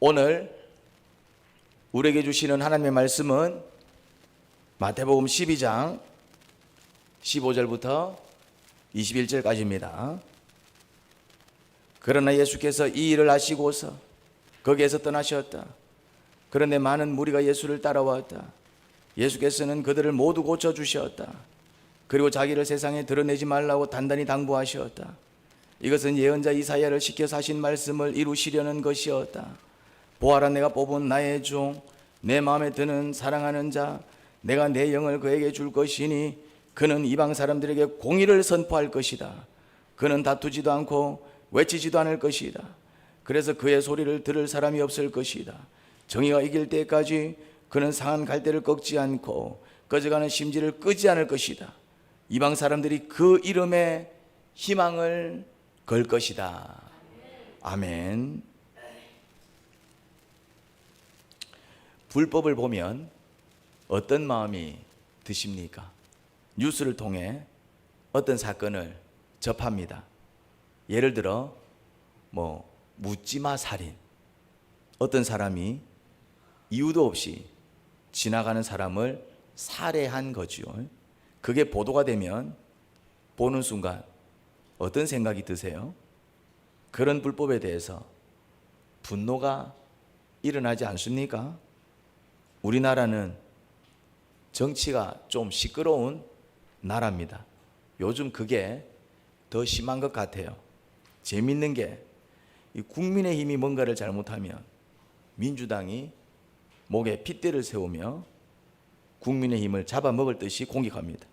오늘 우리에게 주시는 하나님의 말씀은 마태복음 12장 15절부터 21절까지입니다. 그러나 예수께서 이 일을 하시고서 거기에서 떠나셨다. 그런데 많은 무리가 예수를 따라왔다. 예수께서는 그들을 모두 고쳐주셨다. 그리고 자기를 세상에 드러내지 말라고 단단히 당부하셨다. 이것은 예언자 이사야를 시켜서 하신 말씀을 이루시려는 것이었다. 보아라, 내가 뽑은 나의 종, 내 마음에 드는 사랑하는 자, 내가 내 영을 그에게 줄 것이니 그는 이방 사람들에게 공의를 선포할 것이다. 그는 다투지도 않고 외치지도 않을 것이다. 그래서 그의 소리를 들을 사람이 없을 것이다. 정의가 이길 때까지 그는 상한 갈대를 꺾지 않고 꺼져가는 심지를 끄지 않을 것이다. 이방 사람들이 그 이름에 희망을 걸 것이다. 아멘. 불법을 보면 어떤 마음이 드십니까? 뉴스를 통해 어떤 사건을 접합니다. 예를 들어 묻지마 살인. 어떤 사람이 이유도 없이 지나가는 사람을 살해한 거죠. 그게 보도가 되면 보는 순간 어떤 생각이 드세요? 그런 불법에 대해서 분노가 일어나지 않습니까? 우리나라는 정치가 좀 시끄러운 나라입니다. 요즘 그게 더 심한 것 같아요. 재밌는 게 이 국민의힘이 뭔가를 잘못하면 민주당이 목에 핏대를 세우며 국민의힘을 잡아먹을 듯이 공격합니다.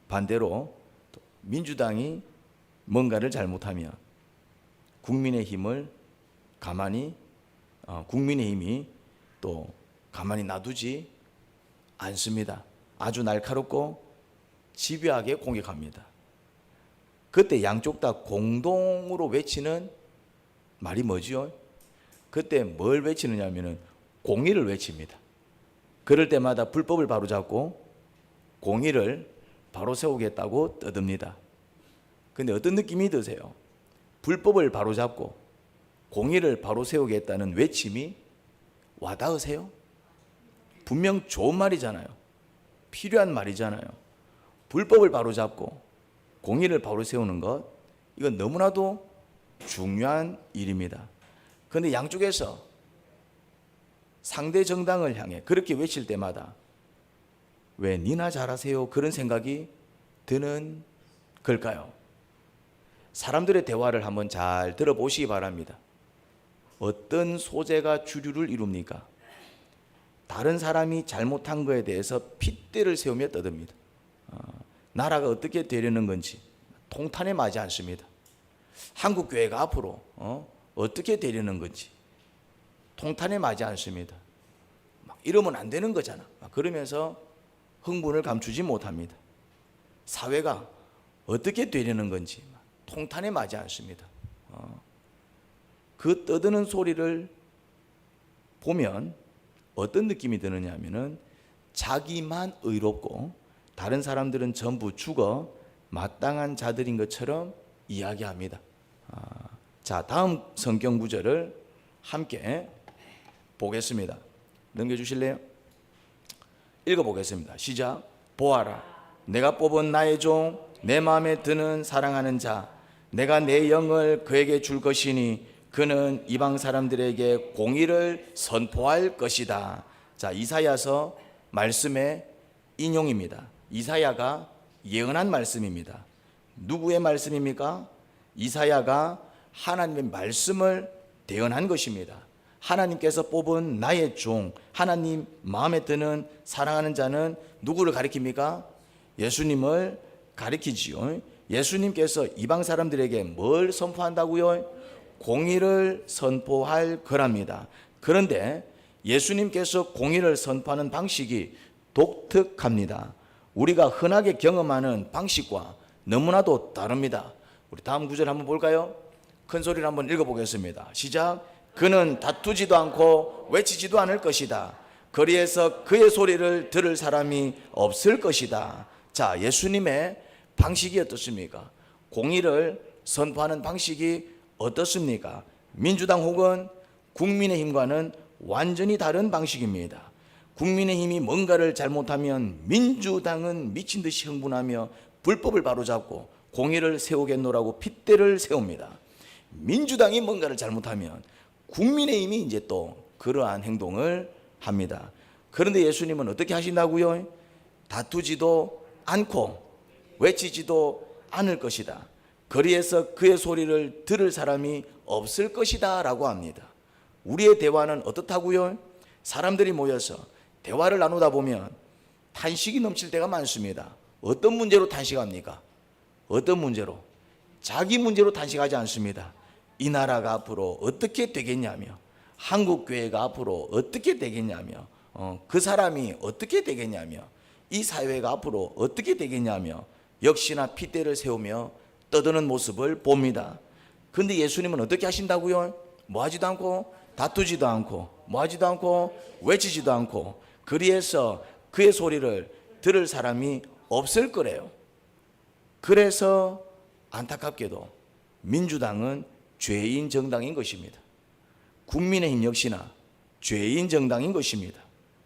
반대로 또 민주당이 뭔가를 잘못하면 국민의힘을 국민의힘이 또 가만히 놔두지 않습니다. 아주 날카롭고 집요하게 공격합니다. 그때 양쪽 다 공동으로 외치는 말이 뭐지요? 그때 뭘 외치느냐 하면은 공의를 외칩니다. 그럴 때마다 불법을 바로잡고 공의를 바로 세우겠다고 떠듭니다. 근데 어떤 느낌이 드세요? 불법을 바로잡고 공의를 바로 세우겠다는 외침이 와닿으세요? 분명 좋은 말이잖아요. 필요한 말이잖아요. 불법을 바로잡고 공의를 바로 세우는 것, 이건 너무나도 중요한 일입니다. 그런데 양쪽에서 상대 정당을 향해 그렇게 외칠 때마다 왜 니나 잘하세요? 그런 생각이 드는 걸까요? 사람들의 대화를 한번 잘 들어보시기 바랍니다. 어떤 소재가 주류를 이룹니까? 다른 사람이 잘못한 것에 대해서 핏대를 세우며 떠듭니다. 나라가 어떻게 되려는 건지 통탄에 맞지 않습니다. 한국 교회가 앞으로 어떻게 되려는 건지 통탄에 맞지 않습니다. 이러면 안 되는 거잖아. 그러면서 흥분을 감추지 못합니다. 사회가 어떻게 되려는 건지 통탄에 맞지 않습니다. 그 떠드는 소리를 보면 어떤 느낌이 드느냐 하면은 자기만 의롭고 다른 사람들은 전부 죽어 마땅한 자들인 것처럼 이야기합니다. 자, 다음 성경 구절을 함께 보겠습니다. 넘겨주실래요? 읽어보겠습니다. 시작. 보아라, 내가 뽑은 나의 종, 내 마음에 드는 사랑하는 자, 내가 내 영을 그에게 줄 것이니 그는 이방 사람들에게 공의를 선포할 것이다. 자, 이사야서 말씀의 인용입니다. 이사야가 예언한 말씀입니다. 누구의 말씀입니까? 이사야가 하나님의 말씀을 대언한 것입니다. 하나님께서 뽑은 나의 종, 하나님 마음에 드는 사랑하는 자는 누구를 가리킵니까? 예수님을 가리키지요. 예수님께서 이방 사람들에게 뭘 선포한다고요? 공의를 선포할 거랍니다. 그런데 예수님께서 공의를 선포하는 방식이 독특합니다. 우리가 흔하게 경험하는 방식과 너무나도 다릅니다. 우리 다음 구절 한번 볼까요? 큰 소리로 한번 읽어보겠습니다. 시작. 그는 다투지도 않고 외치지도 않을 것이다. 거리에서 그의 소리를 들을 사람이 없을 것이다. 자, 예수님의 방식이 어떻습니까? 공의를 선포하는 방식이 어떻습니까? 민주당 혹은 국민의힘과는 완전히 다른 방식입니다. 국민의힘이 뭔가를 잘못하면 민주당은 미친 듯이 흥분하며 불법을 바로잡고 공의를 세우겠노라고 핏대를 세웁니다. 민주당이 뭔가를 잘못하면 국민의힘이 이제 또 그러한 행동을 합니다. 그런데 예수님은 어떻게 하신다고요? 다투지도 않고 외치지도 않을 것이다. 거리에서 그의 소리를 들을 사람이 없을 것이다 라고 합니다. 우리의 대화는 어떻다고요? 사람들이 모여서 대화를 나누다 보면 탄식이 넘칠 때가 많습니다. 어떤 문제로 탄식합니까? 어떤 문제로? 자기 문제로 탄식하지 않습니다. 이 나라가 앞으로 어떻게 되겠냐며, 한국교회가 앞으로 어떻게 되겠냐며, 그 사람이 어떻게 되겠냐며, 이 사회가 앞으로 어떻게 되겠냐며 역시나 핏대를 세우며 떠드는 모습을 봅니다. 그런데 예수님은 어떻게 하신다고요? 뭐 하지도 않고 다투지도 않고 뭐 하지도 않고 외치지도 않고 거리에서 그의 소리를 들을 사람이 없을 거래요. 그래서 안타깝게도 민주당은 죄인 정당인 것입니다. 국민의힘 역시나 죄인 정당인 것입니다.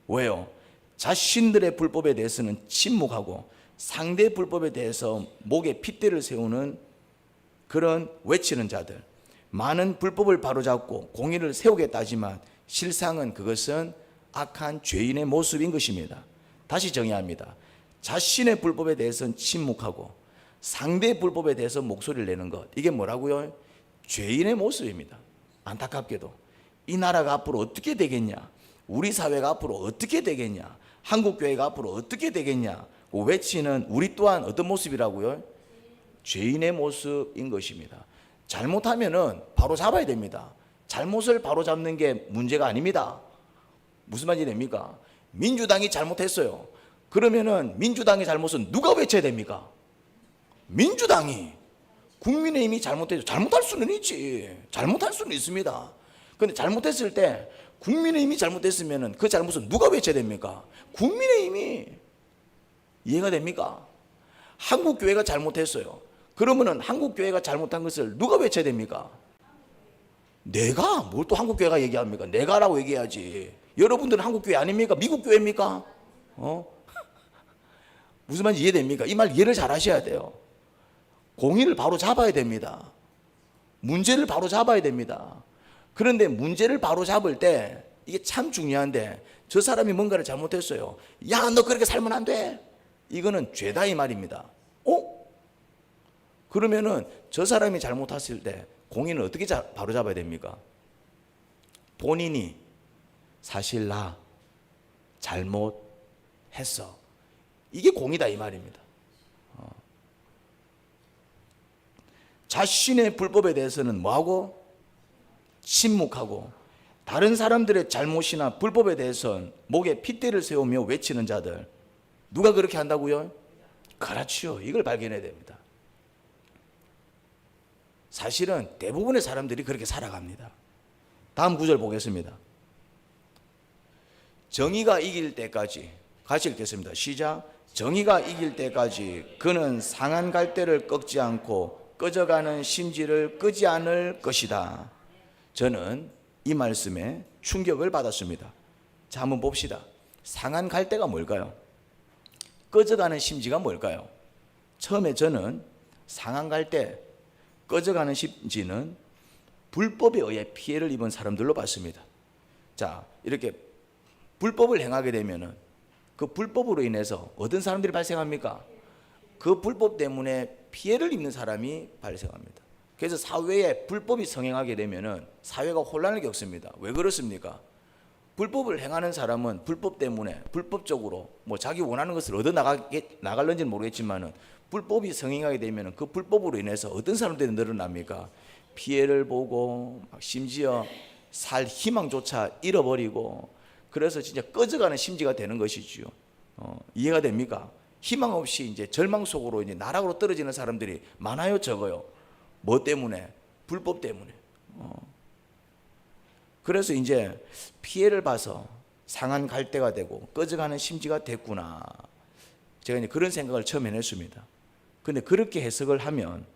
왜요? 자신들의 불법에 대해서는 침묵하고 상대 불법에 대해서 목에 핏대를 세우는 그런 외치는 자들, 많은 불법을 바로잡고 공의를 세우겠다 하지만 실상은 그것은 악한 죄인의 모습인 것입니다. 다시 정의합니다. 자신의 불법에 대해서는 침묵하고 상대의 불법에 대해서 목소리를 내는 것, 이게 뭐라고요? 죄인의 모습입니다. 안타깝게도 이 나라가 앞으로 어떻게 되겠냐, 우리 사회가 앞으로 어떻게 되겠냐, 한국교회가 앞으로 어떻게 되겠냐 외치는 우리 또한 어떤 모습이라고요? 죄인의 모습인 것입니다. 잘못하면은 바로 잡아야 됩니다. 잘못을 바로 잡는 게 문제가 아닙니다. 무슨 말인지 됩니까? 민주당이 잘못했어요. 그러면은 민주당의 잘못은 누가 외쳐야 됩니까? 민주당이. 국민의힘이 잘못했죠. 잘못할 수는 있지. 잘못할 수는 있습니다. 그런데 잘못했을 때 국민의힘이 잘못했으면은 그 잘못은 누가 외쳐야 됩니까? 국민의힘이. 이해가 됩니까? 한국교회가 잘못했어요. 그러면은 한국교회가 잘못한 것을 누가 외쳐야 됩니까? 내가? 뭘 또 한국교회가 얘기합니까? 내가라고 얘기해야지. 여러분들은 한국교회 아닙니까? 미국교회입니까? 무슨 말인지 이해됩니까? 이 말 이해를 잘 하셔야 돼요. 공의를 바로 잡아야 됩니다. 문제를 바로 잡아야 됩니다. 그런데 문제를 바로 잡을 때 이게 참 중요한데 저 사람이 뭔가를 잘못했어요. 야, 너 그렇게 살면 안 돼. 이거는 죄다 이 말입니다. 그러면은 저 사람이 잘못했을 때 공의는 어떻게 바로 잡아야 됩니까? 본인이 사실 나 잘못했어. 이게 공의다 이 말입니다. 자신의 불법에 대해서는 뭐하고? 침묵하고 다른 사람들의 잘못이나 불법에 대해서는 목에 핏대를 세우며 외치는 자들, 누가 그렇게 한다고요? 그렇죠. 이걸 발견해야 됩니다. 사실은 대부분의 사람들이 그렇게 살아갑니다. 다음 구절 보겠습니다. 정의가 이길 때까지, 같이 읽겠습니다. 시작. 정의가 이길 때까지 그는 상한 갈대를 꺾지 않고 꺼져가는 심지를 끄지 않을 것이다. 저는 이 말씀에 충격을 받았습니다. 자, 한번 봅시다. 상한 갈대가 뭘까요? 꺼져가는 심지가 뭘까요? 처음에 저는 상한 갈대, 꺼져가는 심지는 불법에 의해 피해를 입은 사람들로 봤습니다. 자, 이렇게 불법을 행하게 되면은 그 불법으로 인해서 어떤 사람들이 발생합니까? 그 불법 때문에 피해를 입는 사람이 발생합니다. 그래서 사회에 불법이 성행하게 되면은 사회가 혼란을 겪습니다. 왜 그렇습니까? 불법을 행하는 사람은 불법 때문에 불법적으로 뭐 자기 원하는 것을 얻어 나갈는지는 모르겠지만은 불법이 성행하게 되면은 그 불법으로 인해서 어떤 사람들이 늘어납니까? 피해를 보고 심지어 살 희망조차 잃어버리고, 그래서 진짜 꺼져가는 심지가 되는 것이지요. 이해가 됩니까? 희망 없이 이제 절망 속으로 이제 나락으로 떨어지는 사람들이 많아요, 적어요? 뭐 때문에? 불법 때문에. 그래서 이제 피해를 봐서 상한 갈대가 되고 꺼져가는 심지가 됐구나. 제가 이제 그런 생각을 처음 해냈습니다. 근데 그렇게 해석을 하면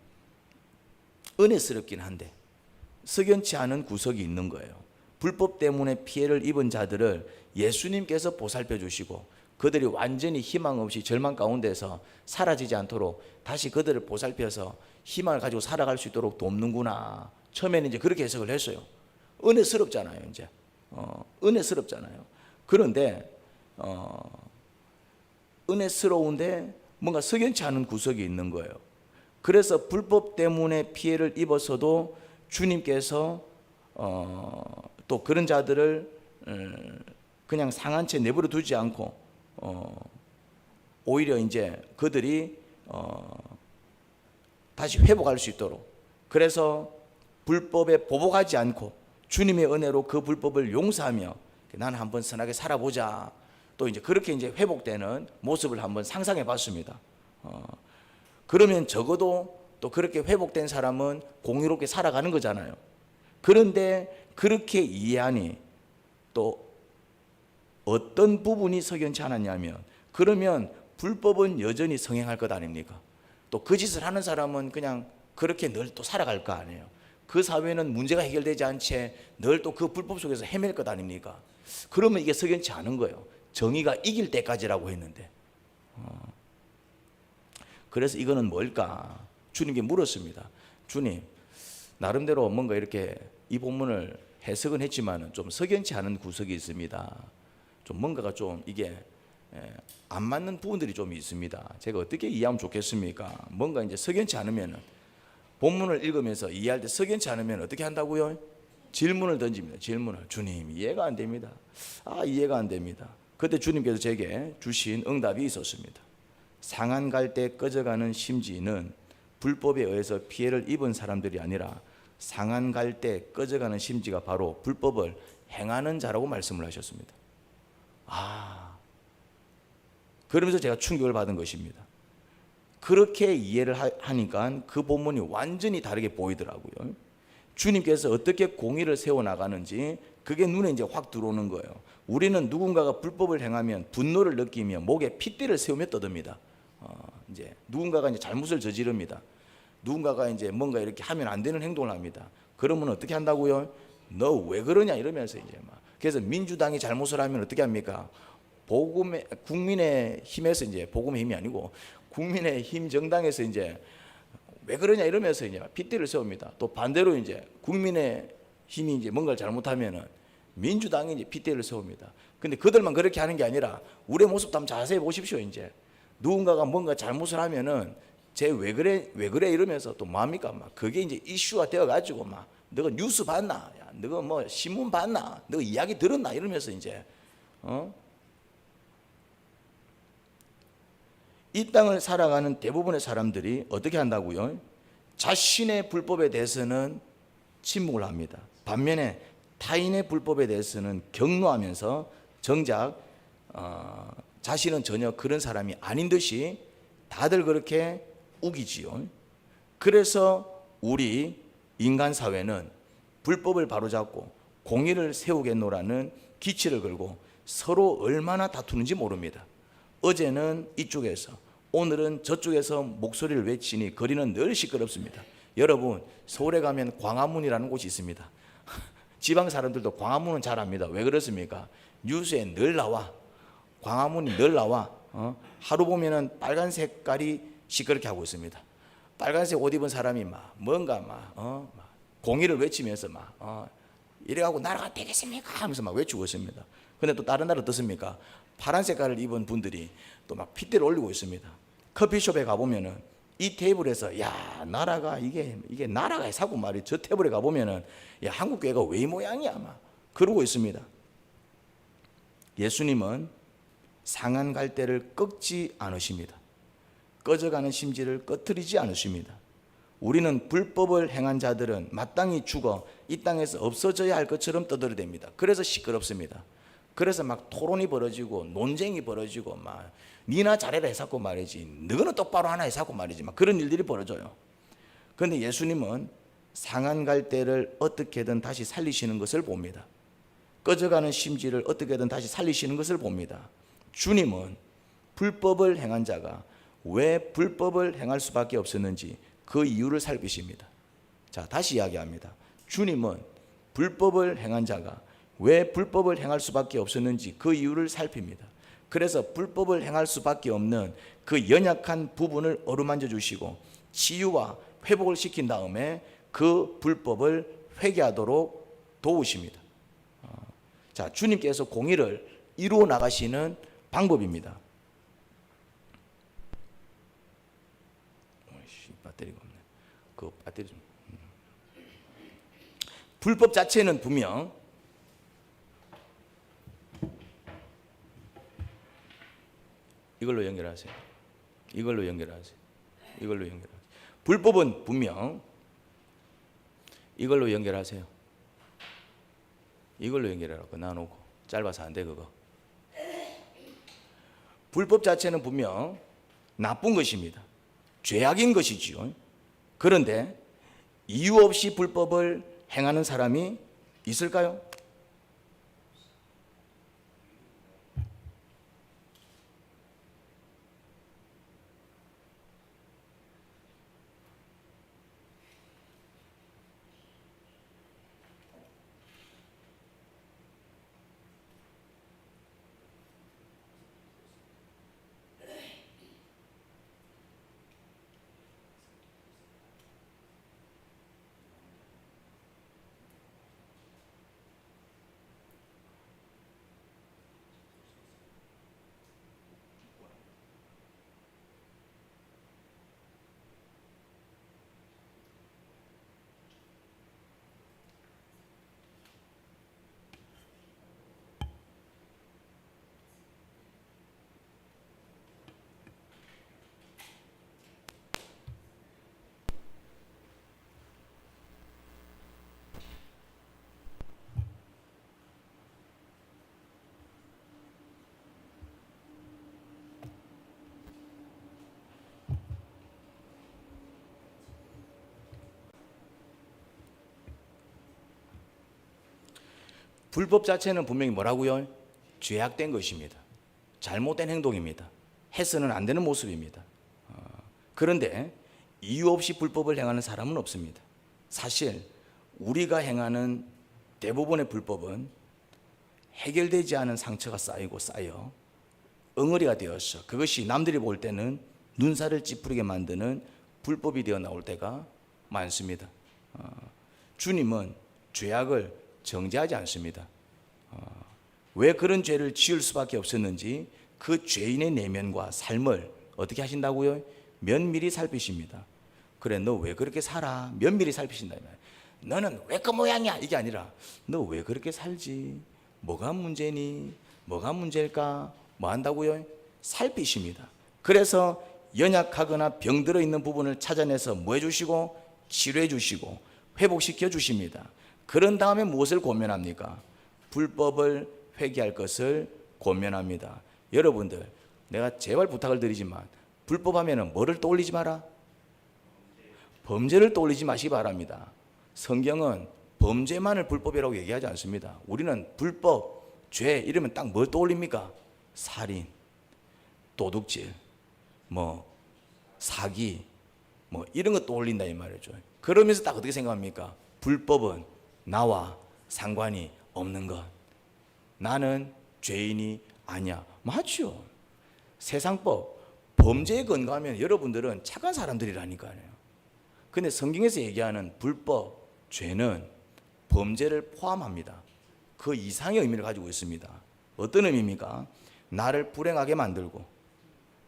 은혜스럽긴 한데 석연치 않은 구석이 있는 거예요. 불법 때문에 피해를 입은 자들을 예수님께서 보살펴 주시고 그들이 완전히 희망 없이 절망 가운데서 사라지지 않도록 다시 그들을 보살펴서 희망을 가지고 살아갈 수 있도록 돕는구나. 처음에는 이제 그렇게 해석을 했어요. 은혜스럽잖아요, 이제. 은혜스럽잖아요. 그런데 은혜스러운데 뭔가 석연치 않은 구석이 있는 거예요. 그래서 불법 때문에 피해를 입었어도 주님께서 또 그런 자들을 그냥 상한 채 내버려 두지 않고 오히려 이제 그들이 다시 회복할 수 있도록, 그래서 불법에 보복하지 않고 주님의 은혜로 그 불법을 용서하며 나는 한번 선하게 살아보자. 또 이제 그렇게 이제 회복되는 모습을 한번 상상해 봤습니다. 그러면 적어도 또 그렇게 회복된 사람은 공의롭게 살아가는 거잖아요. 그런데 그렇게 이해하니 또 어떤 부분이 석연치 않았냐면, 그러면 불법은 여전히 성행할 것 아닙니까? 또 그 짓을 하는 사람은 그냥 그렇게 늘 또 살아갈 거 아니에요. 그 사회는 문제가 해결되지 않채 늘 또 그 불법 속에서 헤맬 것 아닙니까? 그러면 이게 석연치 않은 거예요. 정의가 이길 때까지라고 했는데. 그래서 이거는 뭘까? 주님께 물었습니다. 주님, 나름대로 뭔가 이렇게 이 본문을 해석은 했지만 좀 석연치 않은 구석이 있습니다. 좀 뭔가가 좀 이게 안 맞는 부분들이 좀 있습니다. 제가 어떻게 이해하면 좋겠습니까? 뭔가 이제 석연치 않으면, 본문을 읽으면서 이해할 때 석연치 않으면 어떻게 한다고요? 질문을 던집니다. 질문을. 주님, 이해가 안 됩니다. 이해가 안 됩니다. 그때 주님께서 제게 주신 응답이 있었습니다. 상한 갈 때 꺼져가는 심지는 불법에 의해서 피해를 입은 사람들이 아니라 상한 갈 때 꺼져가는 심지가 바로 불법을 행하는 자라고 말씀을 하셨습니다. 그러면서 제가 충격을 받은 것입니다. 그렇게 이해를 하니까 그 본문이 완전히 다르게 보이더라고요. 주님께서 어떻게 공의를 세워나가는지 그게 눈에 이제 확 들어오는 거예요. 우리는 누군가가 불법을 행하면 분노를 느끼며 목에 핏대를 세우며 떠듭니다. 이제 누군가가 이제 잘못을 저지릅니다. 누군가가 이제 뭔가 이렇게 하면 안 되는 행동을 합니다. 그러면 어떻게 한다고요? 너 왜 그러냐 이러면서 이제 막. 그래서 민주당이 잘못을 하면 어떻게 합니까? 국민의 힘에서 이제 복음의 힘이 아니고 국민의 힘 정당에서 이제 왜 그러냐 이러면서 이제 핏대를 세웁니다. 또 반대로 이제 국민의 힘이 이제 뭔가를 잘못하면은 민주당이 이제 핏대를 세웁니다. 근데 그들만 그렇게 하는 게 아니라 우리의 모습도 한번 자세히 보십시오. 이제 누군가가 뭔가 잘못을 하면은 쟤 왜 그래 이러면서 또 뭡니까? 막 그게 이제 이슈가 되어 가지고 막 너가 뉴스 봤나? 야, 너가 뭐 신문 봤나? 너가 이야기 들었나? 이러면서 이제 이 땅을 살아가는 대부분의 사람들이 어떻게 한다고요? 자신의 불법에 대해서는 침묵을 합니다. 반면에 타인의 불법에 대해서는 경노하면서 정작 자신은 전혀 그런 사람이 아닌 듯이 다들 그렇게 우기지요. 그래서 우리 인간 사회는 불법을 바로잡고 공의를 세우겠노라는 기치를 걸고 서로 얼마나 다투는지 모릅니다. 어제는 이쪽에서, 오늘은 저쪽에서 목소리를 외치니 거리는 늘 시끄럽습니다. 여러분, 서울에 가면 광화문이라는 곳이 있습니다. 지방 사람들도 광화문은 잘 압니다. 왜 그렇습니까? 뉴스에 늘 나와. 광화문이 늘 나와. 하루 보면은 빨간 색깔이 시끄럽게 하고 있습니다. 빨간색 옷 입은 사람이 막 뭔가 막 공의를 외치면서 막 이래가고 나라가 되겠습니까? 하면서 막 외치고 있습니다. 근데 또 다른 나라 어떻습니까? 파란 색깔을 입은 분들이 또 막 핏대를 올리고 있습니다. 커피숍에 가보면은 이 테이블에서 야 나라가 이게 나라가 사고 말이, 저 테이블에 가보면은 야 한국 교회가 왜 이 모양이야 막 그러고 있습니다. 예수님은 상한 갈대를 꺾지 않으십니다. 꺼져가는 심지를 꺼트리지 않으십니다. 우리는 불법을 행한 자들은 마땅히 죽어 이 땅에서 없어져야 할 것처럼 떠들어댑니다. 그래서 시끄럽습니다. 그래서 막 토론이 벌어지고 논쟁이 벌어지고 막 니나 잘해라 해사고 말이지, 너는 똑바로 하나 해사고 말이지, 막 그런 일들이 벌어져요. 그런데 예수님은 상한 갈대를 어떻게든 다시 살리시는 것을 봅니다. 꺼져가는 심지를 어떻게든 다시 살리시는 것을 봅니다. 주님은 불법을 행한 자가 왜 불법을 행할 수밖에 없었는지 그 이유를 살피십니다. 자, 다시 이야기합니다. 주님은 불법을 행한 자가 왜 불법을 행할 수밖에 없었는지 그 이유를 살핍니다. 그래서 불법을 행할 수밖에 없는 그 연약한 부분을 어루만져 주시고 치유와 회복을 시킨 다음에 그 불법을 회개하도록 도우십니다. 자, 주님께서 공의를 이루어 나가시는 방법입니다. 배터리가 없네. 그 배터리 좀. 불법 자체는 분명 이걸로 연결하세요. 이걸로 연결하세요. 이걸로 연결하세요. 불법은 분명 이걸로 연결하세요. 이걸로 연결하라고 나누고 짧아서 안 돼 그거. 불법 자체는 분명 나쁜 것입니다. 죄악인 것이지요. 그런데 이유 없이 불법을 행하는 사람이 있을까요? 불법 자체는 분명히 뭐라고요? 죄악된 것입니다. 잘못된 행동입니다. 해서는 안 되는 모습입니다. 그런데 이유 없이 불법을 행하는 사람은 없습니다. 사실 우리가 행하는 대부분의 불법은 해결되지 않은 상처가 쌓이고 쌓여 엉어리가 되어서 그것이 남들이 볼 때는 눈살을 찌푸리게 만드는 불법이 되어 나올 때가 많습니다. 주님은 죄악을 정죄하지 않습니다. 왜 그런 죄를 지을 수밖에 없었는지 그 죄인의 내면과 삶을 어떻게 하신다고요? 면밀히 살피십니다. 그래, 너 왜 그렇게 살아? 면밀히 살피신다. 너는 왜 그 모양이야? 이게 아니라 너 왜 그렇게 살지? 뭐가 문제니? 뭐가 문제일까? 뭐 한다고요? 살피십니다. 그래서 연약하거나 병들어 있는 부분을 찾아내서 뭐 해주시고 치료해 주시고 회복시켜 주십니다. 그런 다음에 무엇을 권면합니까? 불법을 회개할 것을 권면합니다. 여러분들, 내가 제발 부탁을 드리지만 불법하면 뭐를 떠올리지 마라? 범죄를 떠올리지 마시기 바랍니다. 성경은 범죄만을 불법이라고 얘기하지 않습니다. 우리는 불법, 죄 이러면 딱 뭘 떠올립니까? 살인, 도둑질, 사기, 이런 거 떠올린다 이 말이죠. 그러면서 딱 어떻게 생각합니까? 불법은 나와 상관이 없는 것. 나는 죄인이 아니야. 맞죠? 세상법, 범죄에 근거하면 여러분들은 착한 사람들이라니까요. 근데 성경에서 얘기하는 불법, 죄는 범죄를 포함합니다. 그 이상의 의미를 가지고 있습니다. 어떤 의미입니까? 나를 불행하게 만들고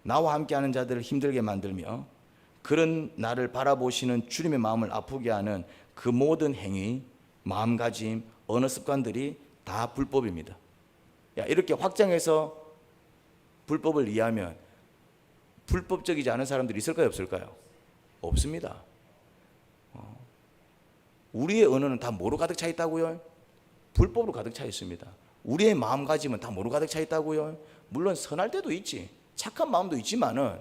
나와 함께하는 자들을 힘들게 만들며 그런 나를 바라보시는 주님의 마음을 아프게 하는 그 모든 행위, 마음가짐, 언어 습관들이 다 불법입니다. 이렇게 확장해서 불법을 이해하면 불법적이지 않은 사람들이 있을까요? 없을까요? 없습니다. 우리의 언어는 다 뭐로 가득 차 있다고요? 불법으로 가득 차 있습니다. 우리의 마음가짐은 다 뭐로 가득 차 있다고요? 물론 선할 때도 있지, 착한 마음도 있지만은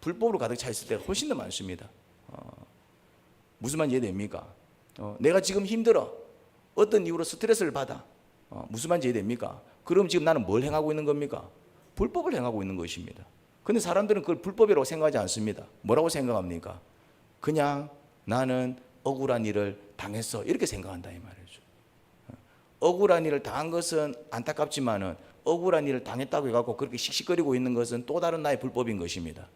불법으로 가득 차 있을 때가 훨씬 더 많습니다. 무슨 말인지 이해됩니까? 내가 지금 힘들어, 어떤 이유로 스트레스를 받아, 무슨 말인지 이해됩니까? 그럼 지금 나는 뭘 행하고 있는 겁니까? 불법을 행하고 있는 것입니다. 근데 사람들은 그걸 불법이라고 생각하지 않습니다. 뭐라고 생각합니까? 그냥 나는 억울한 일을 당했어, 이렇게 생각한다 이 말이죠. 억울한 일을 당한 것은 안타깝지만은 억울한 일을 당했다고 해갖고 그렇게 씩씩거리고 있는 것은 또 다른 나의 불법인 것입니다.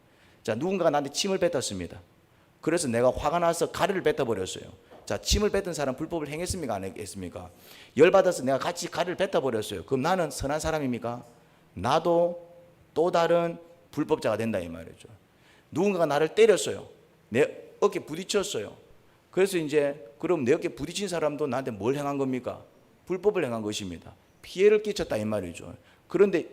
자, 누군가가 나한테 침을 뱉었습니다. 그래서 내가 화가 나서 가래를 뱉어버렸어요. 자, 침을 뱉은 사람 불법을 행했습니까? 안 했습니까? 열받아서 내가 같이 가래를 뱉어버렸어요. 그럼 나는 선한 사람입니까? 나도 또 다른 불법자가 된다 이 말이죠. 누군가가 나를 때렸어요. 내 어깨 부딪혔어요. 그래서 이제 그럼 내 어깨 부딪힌 사람도 나한테 뭘 행한 겁니까? 불법을 행한 것입니다. 피해를 끼쳤다 이 말이죠. 그런데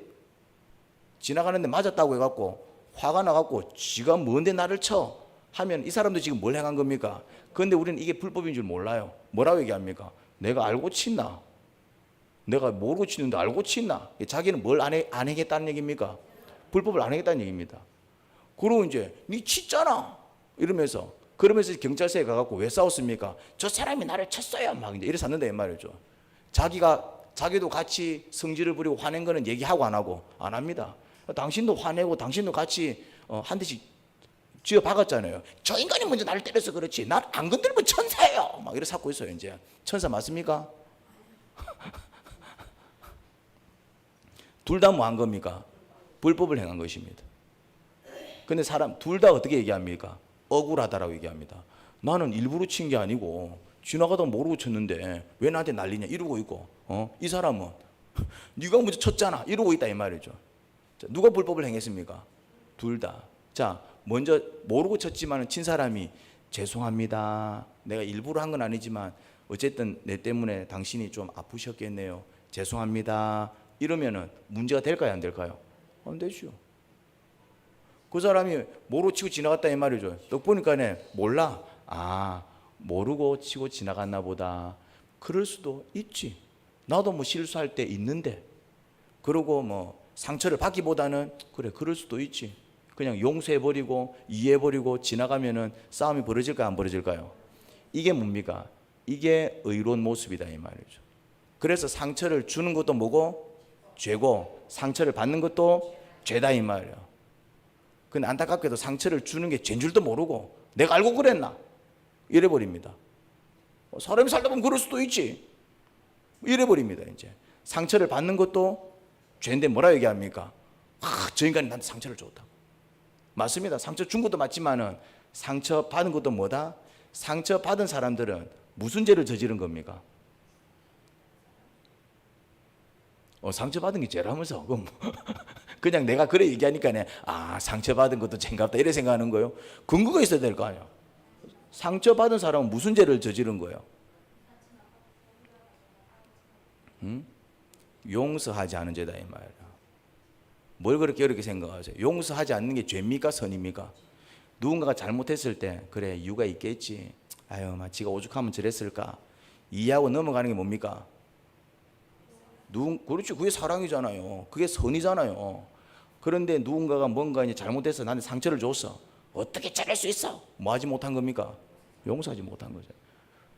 지나가는데 맞았다고 해갖고 화가 나갖고 지가 뭔데 나를 쳐 하면 이 사람도 지금 뭘 행한 겁니까? 그런데 우리는 이게 불법인 줄 몰라요. 뭐라고 얘기합니까? 내가 알고 친나? 내가 모르고 치는데 알고 친나? 자기는 뭘 안 하겠다는 얘기입니까? 불법을 안 하겠다는 얘기입니다. 그러고 이제 니 치잖아 이러면서 그러면서 경찰서에 가갖고 왜 싸웠습니까? 저 사람이 나를 쳤어요 막 이제 이래 샀는데 이 말이죠. 자기도 같이 성질을 부리고 화낸 거는 얘기하고 안 하고 안 합니다. 당신도 화내고 당신도 같이 한 대씩 쥐어 박았잖아요. 저 인간이 먼저 나를 때려서 그렇지 날 안 건드리면 천사예요 막 이래 샀고 있어요. 이제 천사 맞습니까? 둘 다 뭐 한 겁니까? 불법을 행한 것입니다. 근데 사람 둘 다 어떻게 얘기합니까? 억울하다라고 얘기합니다. 나는 일부러 친 게 아니고 지나가다 모르고 쳤는데 왜 나한테 난리냐 이러고 있고 이 사람은 네가 먼저 쳤잖아 이러고 있다 이 말이죠. 자, 누가 불법을 행했습니까? 둘 다. 자, 먼저 모르고 쳤지만 친 사람이 죄송합니다. 내가 일부러 한 건 아니지만 어쨌든 내 때문에 당신이 좀 아프셨겠네요. 죄송합니다. 이러면은 문제가 될까요 안 될까요? 안 되죠. 그 사람이 모르고 치고 지나갔다 이 말이죠. 딱 보니까네 몰라. 아, 모르고 치고 지나갔나 보다. 그럴 수도 있지. 나도 뭐 실수할 때 있는데. 그러고 뭐 상처를 받기보다는 그래 그럴 수도 있지. 그냥 용서해버리고 이해해버리고 지나가면은 싸움이 벌어질까요 안 벌어질까요? 이게 뭡니까? 이게 의로운 모습이다 이 말이죠. 그래서 상처를 주는 것도 뭐고? 죄고 상처를 받는 것도 죄다 이 말이에요. 근데 안타깝게도 상처를 주는 게 죄인 줄도 모르고 내가 알고 그랬나? 이래버립니다. 사람이 살다 보면 그럴 수도 있지. 이래버립니다. 이제 상처를 받는 것도 죄인데 뭐라 얘기합니까? 저 인간이 나한테 상처를 줬다. 맞습니다. 상처 준 것도 맞지만은 상처 받은 것도 뭐다? 상처 받은 사람들은 무슨 죄를 저지른 겁니까? 상처 받은 게 죄라면서 그럼 그냥 내가 그래 얘기하니까 상처 받은 것도 죄인갑다 이래 생각하는 거예요. 근거가 있어야 될 거 아니야. 상처 받은 사람은 무슨 죄를 저지른 거예요? 용서하지 않은 죄다 이 말이야. 뭘 그렇게 어렵게 생각하세요? 용서하지 않는 게 죄입니까 선입니까? 누군가가 잘못했을 때 그래 이유가 있겠지. 아유 막 지가 오죽하면 저랬을까 이해하고 넘어가는 게 뭡니까? 그렇지 그게 사랑이잖아요. 그게 선이잖아요. 그런데 누군가가 뭔가 이제 잘못해서 나한테 상처를 줬어. 어떻게 잘할 수 있어? 뭐 하지 못한 겁니까? 용서하지 못한 거죠.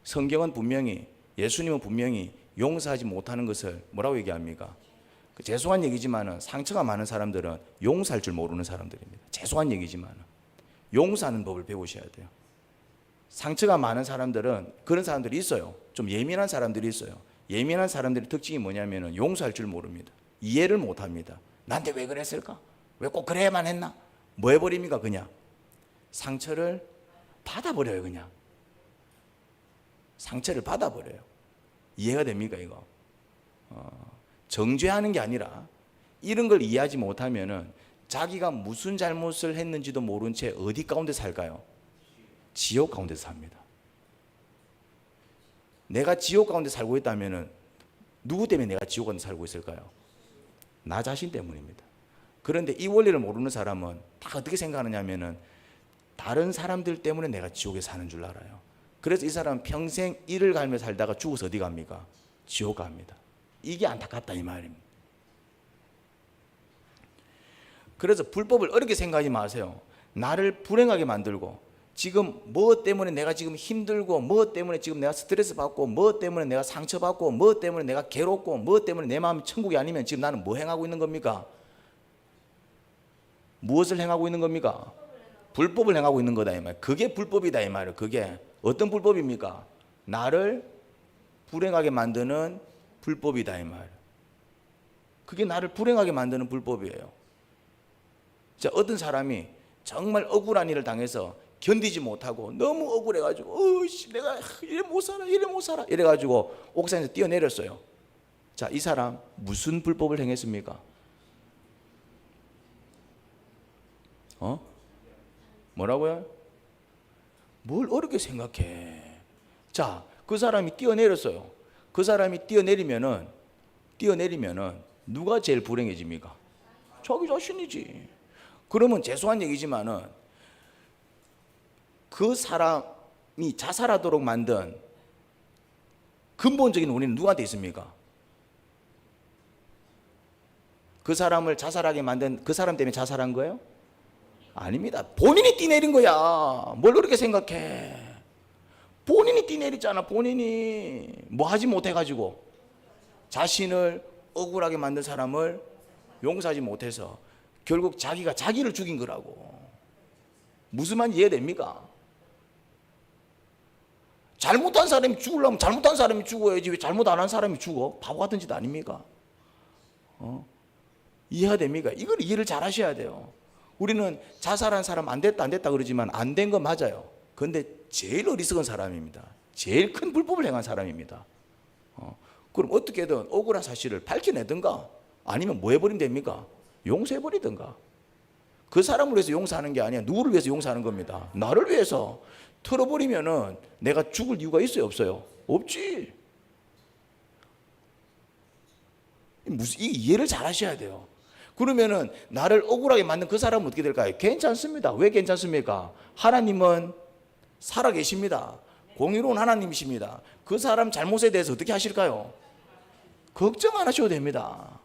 성경은 분명히 예수님은 분명히 용서하지 못하는 것을 뭐라고 얘기합니까? 죄송한 얘기지만은 상처가 많은 사람들은 용서할 줄 모르는 사람들입니다. 죄송한 얘기지만은 용서하는 법을 배우셔야 돼요. 상처가 많은 사람들은 그런 사람들이 있어요. 좀 예민한 사람들이 있어요. 예민한 사람들의 특징이 뭐냐면은 용서할 줄 모릅니다. 이해를 못 합니다. 나한테 왜 그랬을까? 왜 꼭 그래야만 했나? 뭐 해버립니까? 그냥 상처를 받아버려요. 그냥 상처를 받아버려요. 이해가 됩니까 이거? 정죄하는 게 아니라 이런 걸 이해하지 못하면은 자기가 무슨 잘못을 했는지도 모른 채 어디 가운데 살까요? 지옥 가운데 삽니다. 내가 지옥 가운데 살고 있다면은 누구 때문에 내가 지옥 가운데 살고 있을까요? 나 자신 때문입니다. 그런데 이 원리를 모르는 사람은 다 어떻게 생각하느냐면은 다른 사람들 때문에 내가 지옥에 사는 줄 알아요. 그래서 이 사람은 평생 이를 갈며 살다가 죽어서 어디 갑니까? 지옥 갑니다. 이게 안타깝다 이 말입니다. 그래서 불법을 어렵게 생각하지 마세요. 나를 불행하게 만들고 지금 뭐 때문에 내가 지금 힘들고 뭐 때문에 지금 내가 스트레스 받고 뭐 때문에 내가 상처받고 뭐 때문에 내가 괴롭고 뭐 때문에 내 마음이 천국이 아니면 지금 나는 뭐 행하고 있는 겁니까? 무엇을 행하고 있는 겁니까? 불법을 행하고 있는 거다 이 말. 그게 불법이다 이 말이에요. 그게 어떤 불법입니까? 나를 불행하게 만드는 불법이다 이 말. 그게 나를 불행하게 만드는 불법이에요. 자, 어떤 사람이 정말 억울한 일을 당해서 견디지 못하고 너무 억울해가지고 내가 이래 못 살아 이래가지고 옥상에서 뛰어내렸어요. 자, 이 사람 무슨 불법을 행했습니까? 뭐라고요? 뭘 어렵게 생각해. 자, 그 사람이 뛰어내렸어요. 그 사람이 뛰어내리면은 누가 제일 불행해집니까? 자기 자신이지. 그러면 죄송한 얘기지만은 그 사람이 자살하도록 만든 근본적인 원인은 누구한테 있습니까? 그 사람을 자살하게 만든 그 사람 때문에 자살한 거예요? 아닙니다. 본인이 뛰내린 거야. 뭘 그렇게 생각해? 본인이 뛰내렸잖아. 본인이 뭐 하지 못해가지고 자신을 억울하게 만든 사람을 용서하지 못해서 결국 자기가 자기를 죽인 거라고. 무슨 말인지 이해됩니까? 잘못한 사람이 죽으려면 잘못한 사람이 죽어야지 왜 잘못 안 한 사람이 죽어? 바보 같은 짓 아닙니까? 이해가 됩니까? 이걸 이해를 잘 하셔야 돼요. 우리는 자살한 사람 안 됐다 그러지만 안 된 건 맞아요. 그런데 제일 어리석은 사람입니다. 제일 큰 불법을 행한 사람입니다. 그럼 어떻게든 억울한 사실을 밝혀내든가 아니면 뭐 해버리면 됩니까? 용서해버리든가. 그 사람을 위해서 용서하는 게 아니야. 누구를 위해서 용서하는 겁니다. 나를 위해서. 털어버리면은 내가 죽을 이유가 있어요, 없어요? 없지. 이 이해를 잘 하셔야 돼요. 그러면은 나를 억울하게 만든 그 사람은 어떻게 될까요? 괜찮습니다. 왜 괜찮습니까? 하나님은 살아계십니다. 공의로운 하나님이십니다. 그 사람 잘못에 대해서 어떻게 하실까요? 걱정 안 하셔도 됩니다.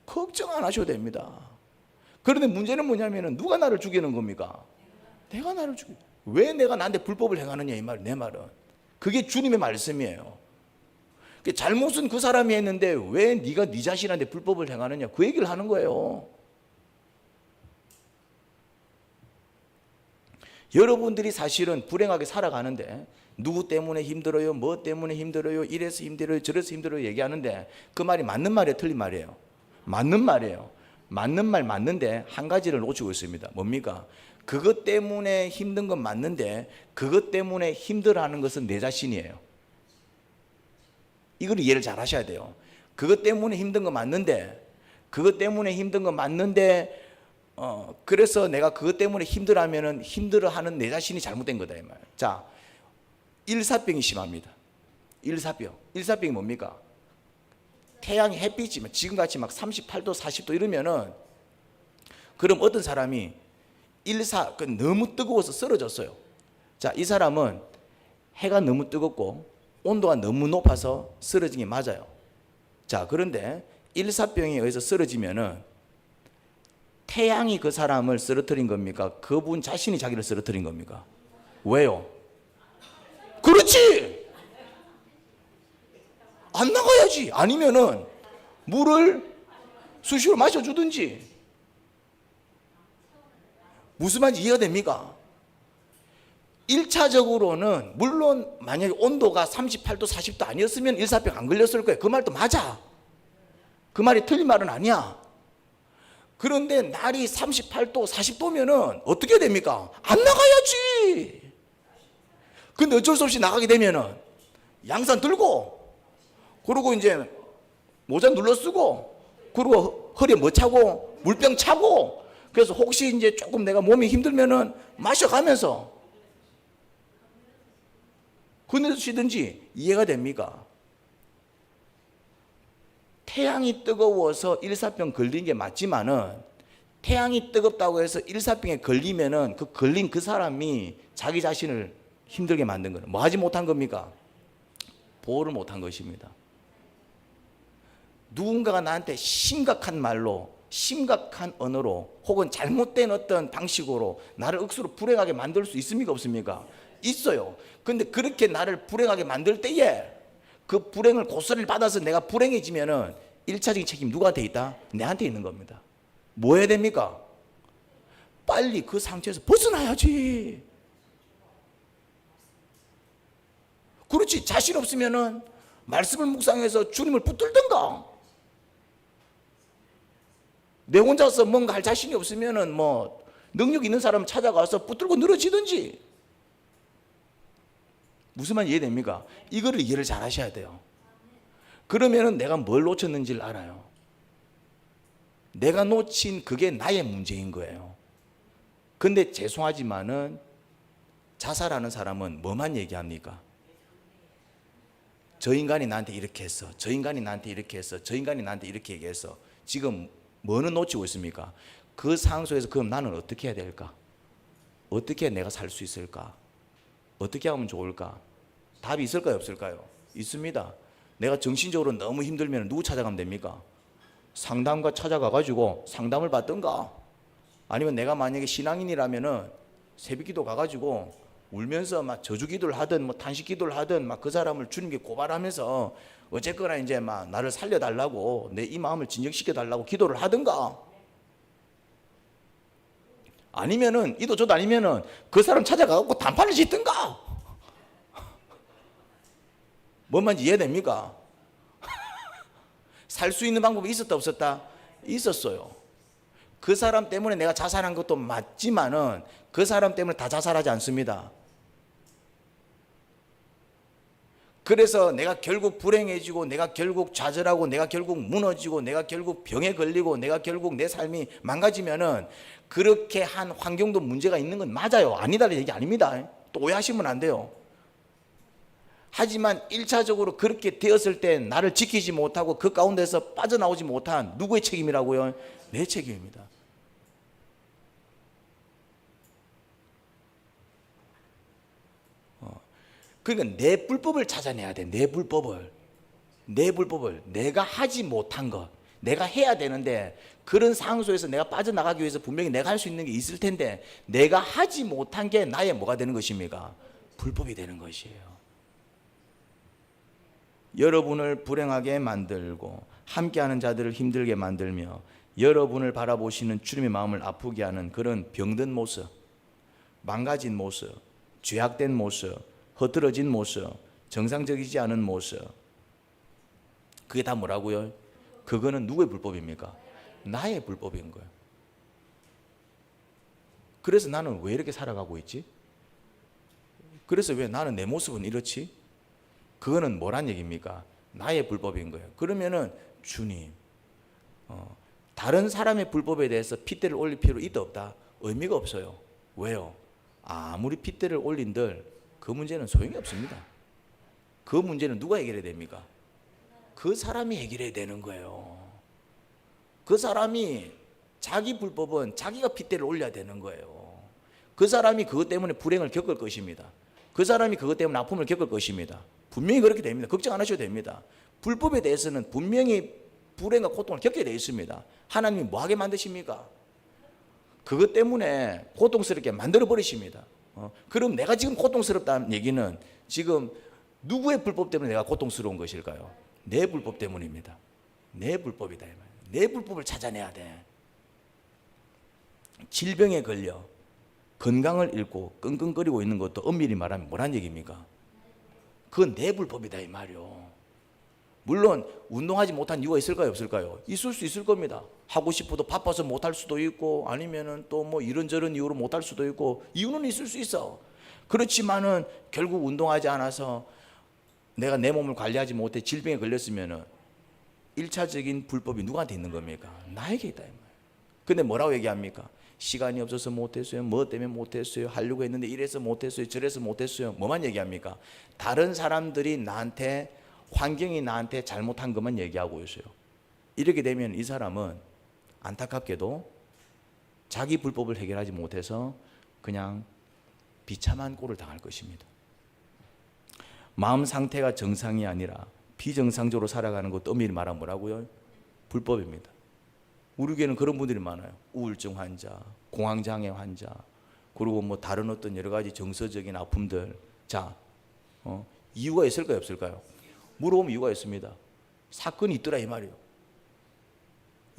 걱정 안 하셔도 됩니다. 그런데 문제는 뭐냐면은 누가 나를 죽이는 겁니까? 내가 나를 죽여. 왜 내가 나한테 불법을 행하느냐 이 말, 내 말은. 그게 주님의 말씀이에요. 잘못은 그 사람이 했는데 왜 네가 네 자신한테 불법을 행하느냐 그 얘기를 하는 거예요. 여러분들이 사실은 불행하게 살아가는데 누구 때문에 힘들어요, 뭐 때문에 힘들어요, 이래서 힘들어요, 저래서 힘들어요 얘기하는데 그 말이 맞는 말이에요, 틀린 말이에요? 맞는 말이에요. 맞는 말 맞는데 한 가지를 놓치고 있습니다. 뭡니까? 그것 때문에 힘든 건 맞는데 그것 때문에 힘들어하는 것은 내 자신이에요. 이걸 이해를 잘 하셔야 돼요. 그것 때문에 힘든 건 맞는데 그래서 내가 그것 때문에 힘들어하면은 힘들어하는 내 자신이 잘못된 거다 이 말. 자, 일사병이 심합니다. 일사병이 뭡니까? 태양이 햇빛이 지금같이 막 38도 40도 이러면은 그럼 어떤 사람이 너무 뜨거워서 쓰러졌어요. 자, 이 사람은 해가 너무 뜨겁고 온도가 너무 높아서 쓰러진 게 맞아요. 자, 그런데 일사병에 의해서 쓰러지면은 태양이 그 사람을 쓰러뜨린 겁니까? 그분 자신이 자기를 쓰러뜨린 겁니까? 왜요? 그렇지! 안 나가야지. 아니면은 물을 수시로 마셔주든지. 무슨 말인지 이해가 됩니까? 1차적으로는 물론 만약에 온도가 38도 40도 아니었으면 일사병 안 걸렸을 거예요. 그 말도 맞아. 그 말이 틀린 말은 아니야. 그런데 날이 38도 40도면은 어떻게 됩니까? 안 나가야지. 근데 어쩔 수 없이 나가게 되면은 양산 들고 그리고 이제 모자 눌러 쓰고 그리고 허리에 뭐 차고 물병 차고 그래서 혹시 이제 조금 내가 몸이 힘들면은 마셔가면서 그러시든지. 이해가 됩니까? 태양이 뜨거워서 일사병 걸린 게 맞지만은 태양이 뜨겁다고 해서 일사병에 걸리면은 그 걸린 그 사람이 자기 자신을 힘들게 만든 거는 뭐 하지 못한 겁니까? 보호를 못한 것입니다. 누군가가 나한테 심각한 말로 심각한 언어로 혹은 잘못된 어떤 방식으로 나를 억수로 불행하게 만들 수 있습니까? 없습니까? 있어요. 근데 그렇게 나를 불행하게 만들 때에 그 불행을 고스란히 받아서 내가 불행해지면은 1차적인 책임 누구한테 있다? 내한테 있는 겁니다. 뭐 해야 됩니까? 빨리 그 상처에서 벗어나야지. 그렇지. 자신 없으면은 말씀을 묵상해서 주님을 붙들든가. 내 혼자서 뭔가 할 자신이 없으면은 뭐 능력 있는 사람 찾아가서 붙들고 늘어지든지. 무슨 말 이해됩니까? 이거를 이해를 잘 하셔야 돼요. 그러면은 내가 뭘 놓쳤는지를 알아요. 내가 놓친 그게 나의 문제인 거예요. 근데 죄송하지만은 자살하는 사람은 뭐만 얘기합니까? 저 인간이 나한테 이렇게 했어. 저 인간이 나한테 이렇게 했어. 저 인간이 나한테 이렇게 얘기했어. 지금 뭐는 놓치고 있습니까? 그 상소에서 그럼 나는 어떻게 해야 될까? 어떻게 내가 살 수 있을까? 어떻게 하면 좋을까? 답이 있을까요? 없을까요? 있습니다. 내가 정신적으로 너무 힘들면 누구 찾아가면 됩니까? 상담가 찾아가가지고 상담을 받든가, 아니면 내가 만약에 신앙인이라면은 새벽기도 가가지고 울면서 막 저주기도를 하든 뭐 탄식기도를 하든 막 그 사람을 주님께 고발하면서 어쨌거나 이제 막 나를 살려달라고, 내 이 마음을 진정시켜달라고 기도를 하든가, 아니면은 이도 저도 아니면은 그 사람 찾아가고 단판을 짓든가. 뭔 말인지 이해됩니까? 살 수 있는 방법이 있었다 없었다? 있었어요. 그 사람 때문에 내가 자살한 것도 맞지만은 그 사람 때문에 다 자살하지 않습니다. 그래서 내가 결국 불행해지고, 내가 결국 좌절하고, 내가 결국 무너지고, 내가 결국 병에 걸리고, 내가 결국 내 삶이 망가지면은 그렇게 한 환경도 문제가 있는 건 맞아요. 아니다는 얘기 아닙니다. 또 오해하시면 안 돼요. 하지만 1차적으로 그렇게 되었을 때 나를 지키지 못하고 그 가운데서 빠져나오지 못한 누구의 책임이라고요? 내 책임입니다. 그러니까 내 불법을 찾아내야 돼. 내 불법을 내가 하지 못한 것, 내가 해야 되는데, 그런 상소에서 내가 빠져나가기 위해서 분명히 내가 할 수 있는 게 있을 텐데 내가 하지 못한 게 나의 뭐가 되는 것입니까? 불법이 되는 것이에요. 여러분을 불행하게 만들고 함께하는 자들을 힘들게 만들며 여러분을 바라보시는 주님의 마음을 아프게 하는 그런 병든 모습, 망가진 모습, 죄악된 모습, 흐트러진 모습, 정상적이지 않은 모습, 그게 다 뭐라고요? 그거는 누구의 불법입니까? 나의 불법인 거예요. 그래서 나는 왜 이렇게 살아가고 있지? 그래서 왜 나는 내 모습은 이렇지? 그거는 뭐란 얘기입니까? 나의 불법인 거예요. 그러면은 주님, 다른 사람의 불법에 대해서 핏대를 올릴 필요 있다 없다? 의미가 없어요. 왜요? 아무리 핏대를 올린들 그 문제는 소용이 없습니다. 그 문제는 누가 해결해야 됩니까? 그 사람이 해결해야 되는 거예요. 그 사람이, 자기 불법은 자기가 핏대를 올려야 되는 거예요. 그 사람이 그것 때문에 불행을 겪을 것입니다. 그 사람이 그것 때문에 아픔을 겪을 것입니다. 분명히 그렇게 됩니다. 걱정 안 하셔도 됩니다. 불법에 대해서는 분명히 불행과 고통을 겪게 되어 있습니다. 하나님이 뭐하게 만드십니까? 그것 때문에 고통스럽게 만들어 버리십니다. 그럼 내가 지금 고통스럽다는 얘기는 지금 누구의 불법 때문에 내가 고통스러운 것일까요? 내 불법 때문입니다. 내 불법이다 이 말이에요. 내 불법을 찾아내야 돼. 질병에 걸려 건강을 잃고 끙끙거리고 있는 것도 엄밀히 말하면 뭐란 얘기입니까? 그건 내 불법이다 이 말이요. 물론 운동하지 못한 이유가 있을까요 없을까요? 있을 수 있을 겁니다. 하고 싶어도 바빠서 못할 수도 있고, 아니면은 또 뭐 이런저런 이유로 못할 수도 있고, 이유는 있을 수 있어. 그렇지만은 결국 운동하지 않아서 내가 내 몸을 관리하지 못해 질병에 걸렸으면은 1차적인 불법이 누구한테 있는 겁니까? 나에게 있다 이 말이에요. 근데 뭐라고 얘기합니까? 시간이 없어서 못했어요. 뭐 때문에 못했어요. 하려고 했는데 이래서 못했어요. 저래서 못했어요. 뭐만 얘기합니까? 다른 사람들이 나한테, 환경이 나한테 잘못한 것만 얘기하고 있어요. 이렇게 되면 이 사람은 안타깝게도 자기 불법을 해결하지 못해서 그냥 비참한 꼴을 당할 것입니다. 마음 상태가 정상이 아니라 비정상적으로 살아가는 것도 엄밀히 말하면 뭐라고요? 불법입니다. 우리 교회는 그런 분들이 많아요. 우울증 환자, 공황장애 환자, 그리고 뭐 다른 어떤 여러 가지 정서적인 아픔들. 자, 이유가 있을까요 없을까요? 물어보면 이유가 있습니다. 사건이 있더라 이 말이에요.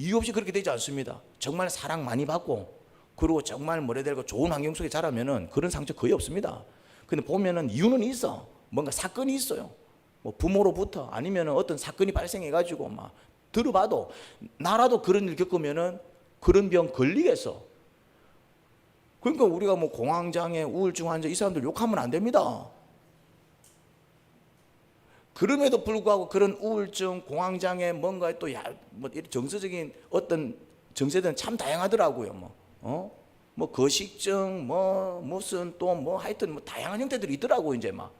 이유 없이 그렇게 되지 않습니다. 정말 사랑 많이 받고, 그리고 정말 뭐라 해야 될까, 좋은 환경 속에 자라면은 그런 상처 거의 없습니다. 근데 보면은 이유는 있어. 뭔가 사건이 있어요. 뭐 부모로부터 아니면 어떤 사건이 발생해가지고 막 들어봐도 나라도 그런 일 겪으면은 그런 병 걸리겠어. 그러니까 우리가 뭐 공황장애, 우울증 환자 이 사람들 욕하면 안 됩니다. 그럼에도 불구하고 그런 우울증, 공황장애 뭔가 또 뭐 정서적인 어떤 정세들은 참 다양하더라고요. 뭐 거식증, 뭐 무슨 또 뭐 하여튼 뭐 다양한 형태들이 있더라고 이제 막.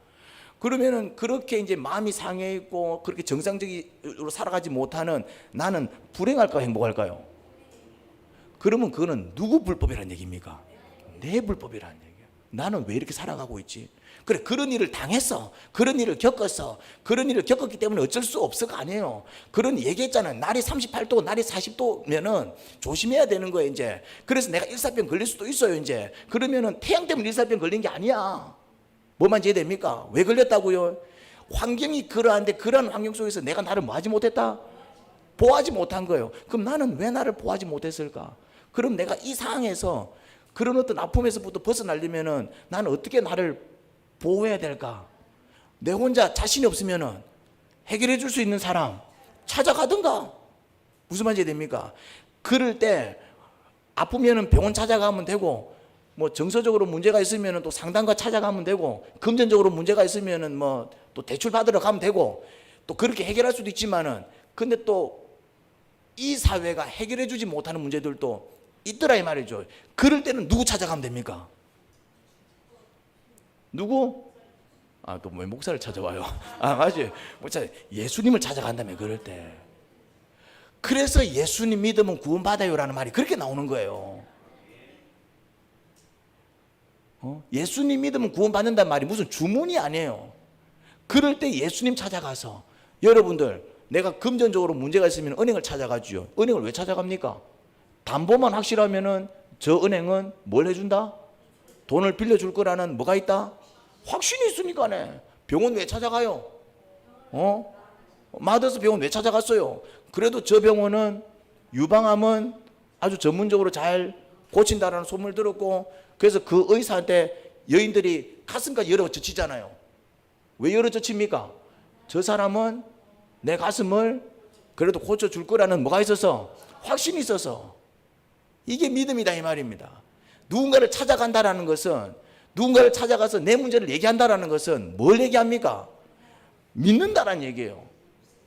그러면은 그렇게 이제 마음이 상해 있고 그렇게 정상적으로 살아가지 못하는 나는 불행할까요, 행복할까요? 그러면 그거는 누구 불법이라는 얘기입니까? 내 불법이라는 얘기예요. 나는 왜 이렇게 살아가고 있지? 그래, 그런 일을 당했어. 그런 일을 겪었어. 그런 일을 겪었기 때문에 어쩔 수 없어가 아니에요. 그런 얘기했잖아요. 날이 38도, 날이 40도면은 조심해야 되는 거예요, 이제. 그래서 내가 일사병 걸릴 수도 있어요, 이제. 그러면은 태양 때문에 일사병 걸린 게 아니야. 뭐만 이해됩니까? 왜 걸렸다고요? 환경이 그러한데 그러한 환경 속에서 내가 나를 뭐 하지 못했다? 보호하지 못한 거예요. 그럼 나는 왜 나를 보호하지 못했을까? 그럼 내가 이 상황에서 그런 어떤 아픔에서부터 벗어나려면은 나는 어떻게 나를 보호해야 될까? 내 혼자 자신이 없으면은 해결해 줄 수 있는 사람 찾아가든가. 무슨 말인지 됩니까? 그럴 때 아프면은 병원 찾아가면 되고, 뭐 정서적으로 문제가 있으면은 또 상담가 찾아가면 되고, 금전적으로 문제가 있으면은 뭐 또 대출 받으러 가면 되고, 또 그렇게 해결할 수도 있지만은, 근데 또 이 사회가 해결해 주지 못하는 문제들도 있더라 이 말이죠. 그럴 때는 누구 찾아가면 됩니까? 누구? 아, 또 왜 목사를 찾아와요? 아, 맞지. 목사, 예수님을 찾아간다며, 그럴 때. 그래서 예수님 믿으면 구원받아요라는 말이 그렇게 나오는 거예요. 예수님 믿으면 구원받는다는 말이 무슨 주문이 아니에요. 그럴 때 예수님 찾아가서, 여러분들, 내가 금전적으로 문제가 있으면 은행을 찾아가죠. 은행을 왜 찾아갑니까? 담보만 확실하면은 저 은행은 뭘 해준다? 돈을 빌려줄 거라는 뭐가 있다? 확신이 있으니까네. 병원 왜 찾아가요? 맞아서 병원 왜 찾아갔어요? 그래도 저 병원은 유방암은 아주 전문적으로 잘 고친다라는 소문을 들었고, 그래서 그 의사한테 여인들이 가슴까지 열어 젖히잖아요. 왜 열어 젖힙니까? 저 사람은 내 가슴을 그래도 고쳐줄 거라는 뭐가 있어서? 확신이 있어서. 이게 믿음이다 이 말입니다. 누군가를 찾아간다라는 것은, 누군가를 찾아가서 내 문제를 얘기한다라는 것은 뭘 얘기합니까? 믿는다라는 얘기예요.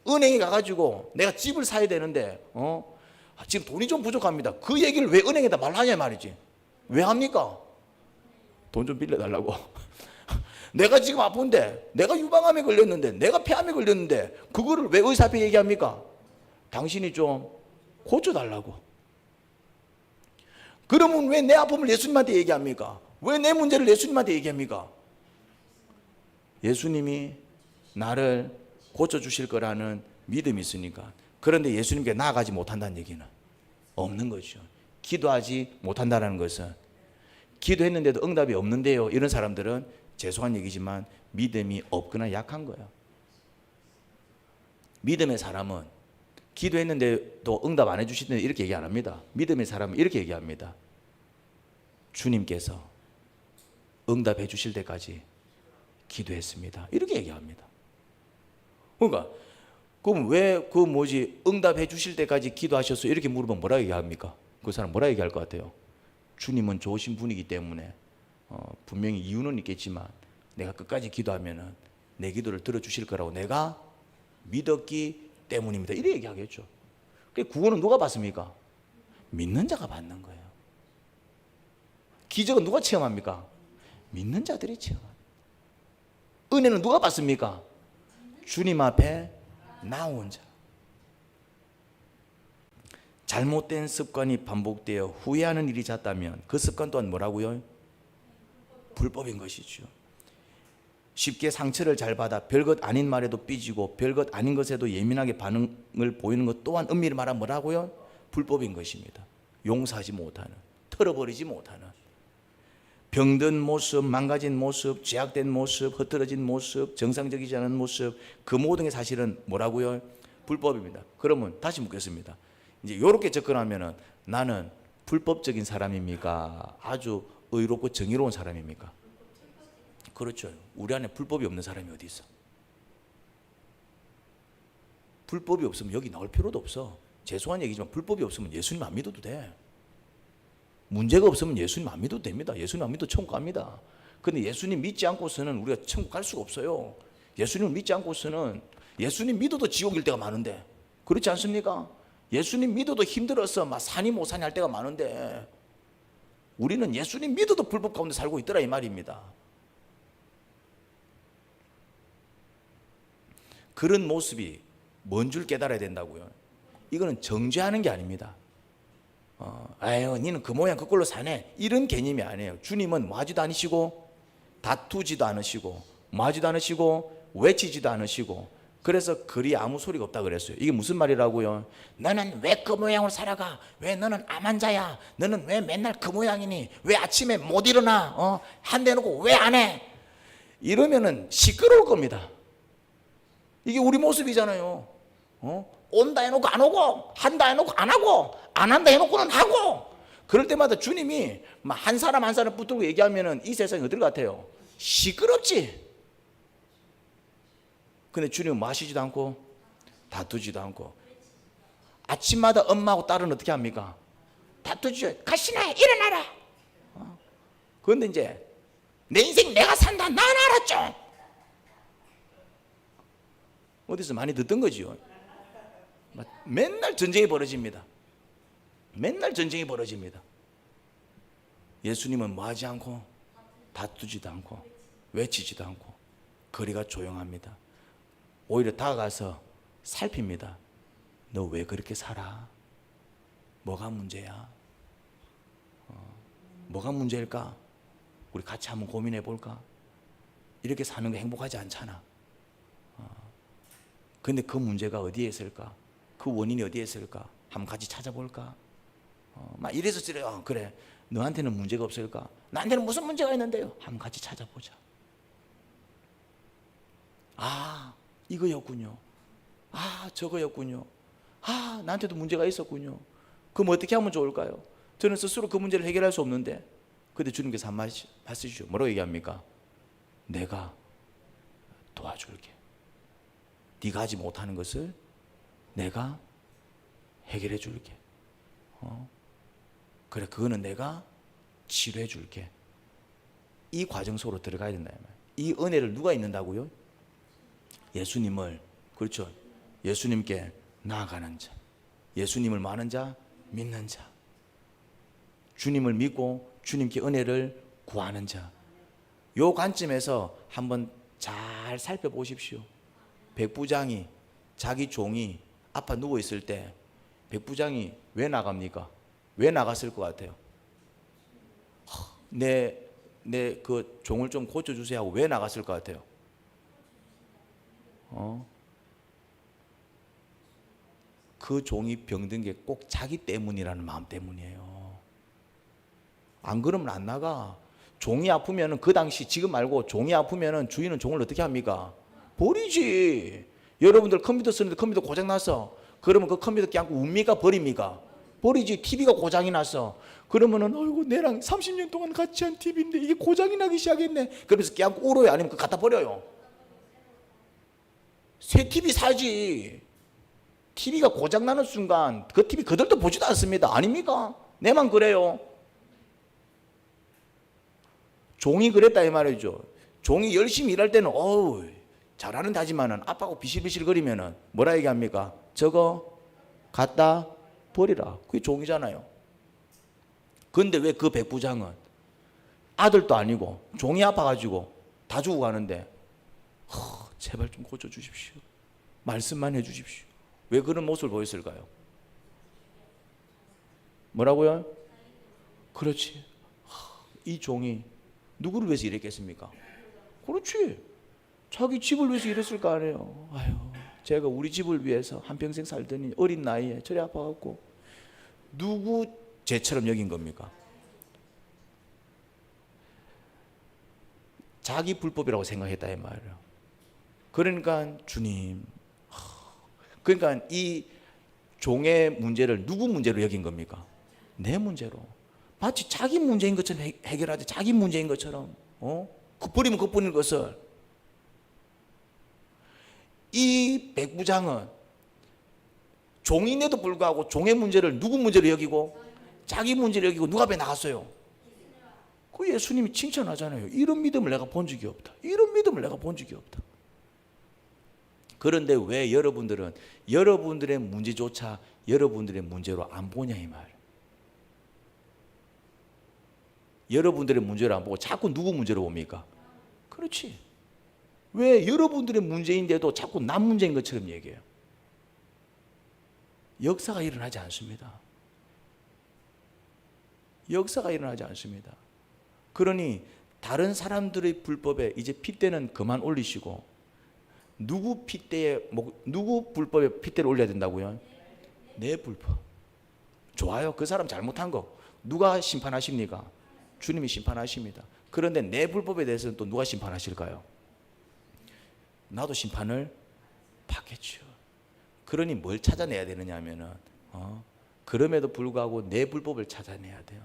은행에 가가지고 내가 집을 사야 되는데 지금 돈이 좀 부족합니다. 그 얘기를 왜 은행에다 말하냐 말이지. 왜 합니까? 돈 좀 빌려달라고. 내가 지금 아픈데, 내가 유방암에 걸렸는데, 내가 폐암에 걸렸는데, 그거를 왜 의사 앞에 얘기합니까? 당신이 좀 고쳐달라고. 그러면 왜 내 아픔을 예수님한테 얘기합니까? 왜 내 문제를 예수님한테 얘기합니까? 예수님이 나를 고쳐주실 거라는 믿음이 있으니까. 그런데 예수님께 나아가지 못한다는 얘기는 없는 거죠. 기도하지 못한다는 것은, 기도했는데도 응답이 없는데요, 이런 사람들은 죄송한 얘기지만 믿음이 없거나 약한 거예요. 믿음의 사람은 기도했는데도 응답 안 해주시는데 이렇게 얘기 안 합니다. 믿음의 사람은 이렇게 얘기합니다. 주님께서 응답해 주실 때까지 기도했습니다. 이렇게 얘기합니다. 그러니까 그럼 왜 응답해 주실 때까지 기도하셨어요? 이렇게 물으면 뭐라 얘기합니까? 그 사람 뭐라 얘기할 것 같아요? 주님은 좋으신 분이기 때문에 분명히 이유는 있겠지만 내가 끝까지 기도하면은 내 기도를 들어주실 거라고 내가 믿었기 때문입니다. 이렇게 얘기하겠죠. 구원은 누가 받습니까? 믿는 자가 받는 거예요. 기적은 누가 체험합니까? 믿는 자들이 체험합니다. 은혜는 누가 받습니까? 주님 앞에 나온 자. 잘못된 습관이 반복되어 후회하는 일이 잦다면 그 습관 또한 뭐라고요? 불법인 것이죠. 쉽게 상처를 잘 받아 별것 아닌 말에도 삐지고 별것 아닌 것에도 예민하게 반응을 보이는 것 또한 엄밀히 말하면 뭐라고요? 불법인 것입니다. 용서하지 못하는, 털어버리지 못하는, 병든 모습, 망가진 모습, 죄악된 모습, 흐트러진 모습, 정상적이지 않은 모습, 그 모든 게 사실은 뭐라고요? 불법입니다. 그러면 다시 묻겠습니다. 이제 이렇게 접근하면은 나는 불법적인 사람입니까? 아주 의롭고 정의로운 사람입니까? 그렇죠. 우리 안에 불법이 없는 사람이 어디 있어? 불법이 없으면 여기 나올 필요도 없어. 죄송한 얘기지만 불법이 없으면 예수님 안 믿어도 돼. 문제가 없으면 예수님 안 믿어도 됩니다. 예수님 안 믿어도 천국 갑니다. 근데 예수님 믿지 않고서는 우리가 천국 갈 수가 없어요. 예수님을 믿지 않고서는 예수님 믿어도 지옥일 때가 많은데, 그렇지 않습니까? 예수님 믿어도 힘들어서 막 사니 못 사니 할 때가 많은데, 우리는 예수님 믿어도 불법 가운데 살고 있더라 이 말입니다. 그런 모습이 뭔 줄 깨달아야 된다고요. 이거는 정죄하는 게 아닙니다. 아유, 니는 그 모양 그꼴로 사네, 이런 개념이 아니에요. 주님은 뭐 하지도 않으시고 다투지도 않으시고 뭐 하지도 않으시고 외치지도 않으시고, 그래서 글이 아무 소리가 없다 그랬어요. 이게 무슨 말이라고요? 너는 왜 그 모양으로 살아가? 왜 너는 암환자야? 너는 왜 맨날 그 모양이니? 왜 아침에 못 일어나? 한 대 놓고 왜 안 해? 이러면은 시끄러울 겁니다. 이게 우리 모습이잖아요. 온다 해놓고 안 오고, 한다 해놓고 안 하고, 안 한다 해놓고는 하고. 그럴 때마다 주님이 한 사람 한 사람 붙들고 얘기하면은 이 세상이 어떨 것 같아요? 시끄럽지. 근데 주님은 마시지도 않고 다투지도 않고, 아침마다 엄마하고 딸은 어떻게 합니까? 다투죠. 가시나 일어나라. 그런데 이제 내 인생 내가 산다, 난 알았죠. 어디서 많이 듣던 거지요. 맨날 전쟁이 벌어집니다. 맨날 전쟁이 벌어집니다. 예수님은 뭐 하지 않고 다투지도 않고 외치지도 않고 거리가 조용합니다. 오히려 다가가서 살핍니다. 너 왜 그렇게 살아? 뭐가 문제야? 뭐가 문제일까? 우리 같이 한번 고민해 볼까? 이렇게 사는 거 행복하지 않잖아. 근데 그 문제가 어디에 있을까? 그 원인이 어디에 있을까? 한번 같이 찾아볼까? 막 이래서 저래요. 그래, 너한테는 문제가 없을까? 나한테는 무슨 문제가 있는데요? 한번 같이 찾아보자. 아, 이거였군요. 아, 저거였군요. 아, 나한테도 문제가 있었군요. 그럼 어떻게 하면 좋을까요? 저는 스스로 그 문제를 해결할 수 없는데, 근데 주님께서 한 말씀 하시죠. 뭐라고 얘기합니까? 내가 도와줄게. 네가 하지 못하는 것을 내가 해결해 줄게. 그래, 그거는 내가 치료해 줄게. 이 과정 속으로 들어가야 된다. 이 은혜를 누가 있는다고요? 예수님을, 그렇죠, 예수님께 나아가는 자, 예수님을 많은 자, 믿는 자, 주님을 믿고 주님께 은혜를 구하는 자. 요 관점에서 한번 잘 살펴보십시오. 백부장이, 자기 종이 아파 누워 있을 때 백부장이 왜 나갑니까? 왜 나갔을 것 같아요? 내 그 종을 좀 고쳐주세요 하고 왜 나갔을 것 같아요? 그 종이 병든 게 꼭 자기 때문이라는 마음 때문이에요. 안 그러면 안 나가. 종이 아프면은, 그 당시 지금 말고 종이 아프면은 주인은 종을 어떻게 합니까? 버리지. 여러분들 컴퓨터 쓰는데 컴퓨터 고장 났어. 그러면 그 컴퓨터 그냥 웁니까? 버립니까? 버리지. TV가 고장이 났어. 그러면은 아이고, 내랑 30년 동안 같이 한 TV인데 이게 고장이 나기 시작했네. 그러면서 그냥 울어요? 아니면 그거 갖다 버려요? 새 TV 사지. TV가 고장 나는 순간 그 TV 그들도 보지도 않습니다. 아닙니까? 내만 그래요. 종이 그랬다 이 말이죠. 종이 열심히 일할 때는 어우 잘하는데 하지만은 아빠하고 비실비실 거리면은 뭐라 얘기합니까? 저거 갖다 버리라. 그게 종이잖아요. 그런데 왜 그 백부장은 아들도 아니고 종이 아파가지고 다 주고 가는데 제발 좀 고쳐주십시오. 말씀만 해주십시오. 왜 그런 모습을 보였을까요? 뭐라고요? 그렇지. 이 종이 누구를 위해서 일했겠습니까? 그렇지. 자기 집을 위해서 일했을 거 아니에요. 아유, 제가 우리 집을 위해서 한평생 살더니 어린 나이에 저리 아파갖고 누구 죄처럼 여긴 겁니까? 자기 불법이라고 생각했다 이 말이에요. 그러니까 주님, 그러니까 이 종의 문제를 누구 문제로 여긴 겁니까? 내 문제로. 마치 자기 문제인 것처럼 해결하지. 자기 문제인 것처럼. 그 버리면 그 버리는 것을. 이 백부장은 종인에도 불구하고 종의 문제를 누구 문제로 여기고? 자기 문제로 여기고 누가 앞에 나갔어요? 그 예수님이 칭찬하잖아요. 이런 믿음을 내가 본 적이 없다. 이런 믿음을 내가 본 적이 없다. 그런데 왜 여러분들은 여러분들의 문제조차 여러분들의 문제로 안 보냐 이 말. 여러분들의 문제를 안 보고 자꾸 누구 문제로 봅니까? 그렇지. 왜 여러분들의 문제인데도 자꾸 남 문제인 것처럼 얘기해요? 역사가 일어나지 않습니다. 역사가 일어나지 않습니다. 그러니 다른 사람들의 불법에 이제 핏대는 그만 올리시고 누구 불법에 핏대를 올려야 된다고요? 내 불법. 좋아요. 그 사람 잘못한 거 누가 심판하십니까? 주님이 심판하십니다. 그런데 내 불법에 대해서는 또 누가 심판하실까요? 나도 심판을 받겠죠. 그러니 뭘 찾아내야 되느냐 하면은 그럼에도 불구하고 내 불법을 찾아내야 돼요.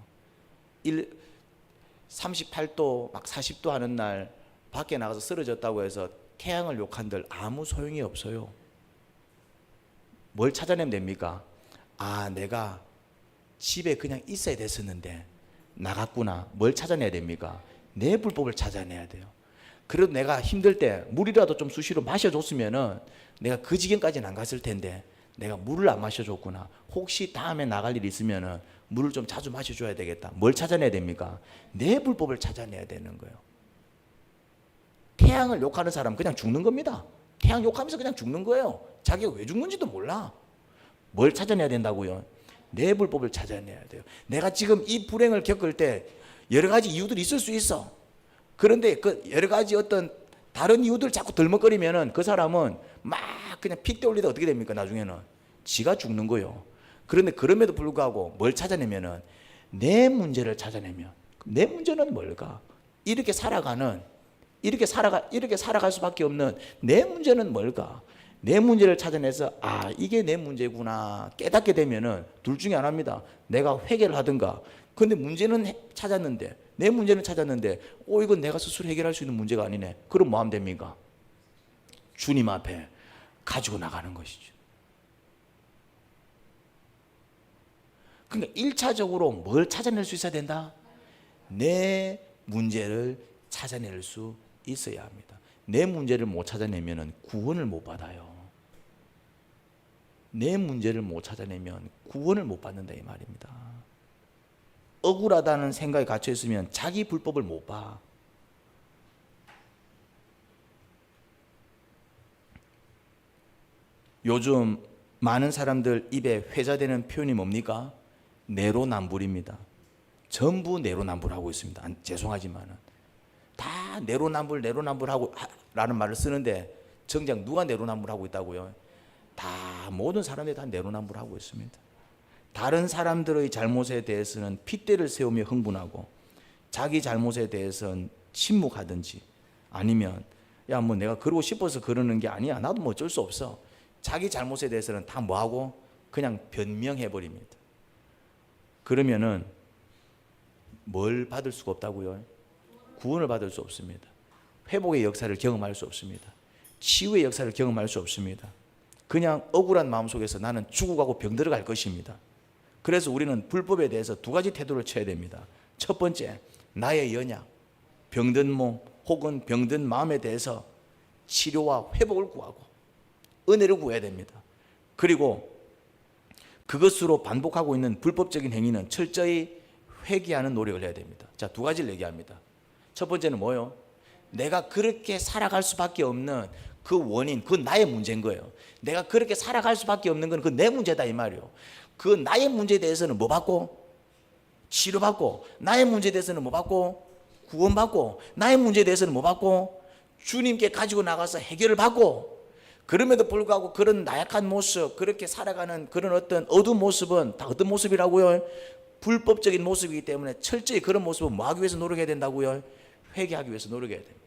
38도 막 40도 하는 날 밖에 나가서 쓰러졌다고 해서 태양을 욕한들 아무 소용이 없어요. 뭘 찾아내면 됩니까? 아, 내가 집에 그냥 있어야 됐었는데 나갔구나. 뭘 찾아내야 됩니까? 내 불법을 찾아내야 돼요. 그래도 내가 힘들 때 물이라도 좀 수시로 마셔줬으면은 내가 그 지경까지는 안 갔을 텐데 내가 물을 안 마셔줬구나. 혹시 다음에 나갈 일이 있으면은 물을 좀 자주 마셔줘야 되겠다. 뭘 찾아내야 됩니까? 내 불법을 찾아내야 되는 거예요. 태양을 욕하는 사람은 그냥 죽는 겁니다. 태양 욕하면서 그냥 죽는 거예요. 자기가 왜 죽는지도 몰라. 뭘 찾아내야 된다고요? 내 불법을 찾아내야 돼요. 내가 지금 이 불행을 겪을 때 여러 가지 이유들이 있을 수 있어. 그런데 그 여러 가지 어떤 다른 이유들 자꾸 덜먹거리면은 그 사람은 막 그냥 핏대 올리다 어떻게 됩니까? 나중에는 지가 죽는 거예요. 그런데 그럼에도 불구하고 뭘 찾아내면은 내 문제를 찾아내면 내 문제는 뭘까? 이렇게 살아갈 수밖에 없는 내 문제는 뭘까? 내 문제를 찾아내서 아, 이게 내 문제구나 깨닫게 되면은 둘 중에 하나입니다. 내가 회개를 하든가. 근데 문제는 찾았는데 내 문제는 찾았는데 이건 내가 스스로 해결할 수 있는 문제가 아니네. 그럼 뭐 하면 됩니까? 주님 앞에 가지고 나가는 것이죠. 그러니까 1차적으로 뭘 찾아낼 수 있어야 된다? 내 문제를 찾아낼 수 있어야 합니다. 내 문제를 못 찾아내면 구원을 못 받아요. 내 문제를 못 찾아내면 구원을 못 받는다 이 말입니다. 억울하다는 생각이 갇혀 있으면 자기 불법을 못 봐. 요즘 많은 사람들 입에 회자되는 표현이 뭡니까? 내로남불입니다. 전부 내로남불하고 있습니다. 죄송하지만은 다 내로남불하고 라는 말을 쓰는데 정작 누가 내로남불하고 있다고요? 다 모든 사람들이 다 내로남불하고 있습니다. 다른 사람들의 잘못에 대해서는 핏대를 세우며 흥분하고 자기 잘못에 대해서는 침묵하든지 아니면 야 뭐 내가 그러고 싶어서 그러는 게 아니야. 나도 뭐 어쩔 수 없어. 자기 잘못에 대해서는 다 뭐하고 그냥 변명해 버립니다. 그러면은 뭘 받을 수가 없다고요? 구원을 받을 수 없습니다. 회복의 역사를 경험할 수 없습니다. 치유의 역사를 경험할 수 없습니다. 그냥 억울한 마음속에서 나는 죽어가고 병들어갈 것입니다. 그래서 우리는 불법에 대해서 두 가지 태도를 취해야 됩니다. 첫 번째, 나의 연약, 병든 몸 혹은 병든 마음에 대해서 치료와 회복을 구하고 은혜를 구해야 됩니다. 그리고 그것으로 반복하고 있는 불법적인 행위는 철저히 회개하는 노력을 해야 됩니다. 자, 두 가지를 얘기합니다. 첫 번째는 뭐예요? 내가 그렇게 살아갈 수밖에 없는 그 원인, 그 나의 문제인 거예요. 내가 그렇게 살아갈 수밖에 없는 건 그 내 문제다 이 말이에요. 그 나의 문제에 대해서는 뭐 받고? 치료받고. 나의 문제에 대해서는 뭐 받고? 구원받고. 나의 문제에 대해서는 뭐 받고? 주님께 가지고 나가서 해결을 받고. 그럼에도 불구하고 그런 나약한 모습, 그렇게 살아가는 그런 어떤 어두운 모습은 다 어떤 모습이라고요? 불법적인 모습이기 때문에 철저히 그런 모습은 뭐 하기 위해서 노력해야 된다고요? 회개하기 위해서 노력해야 됩니다.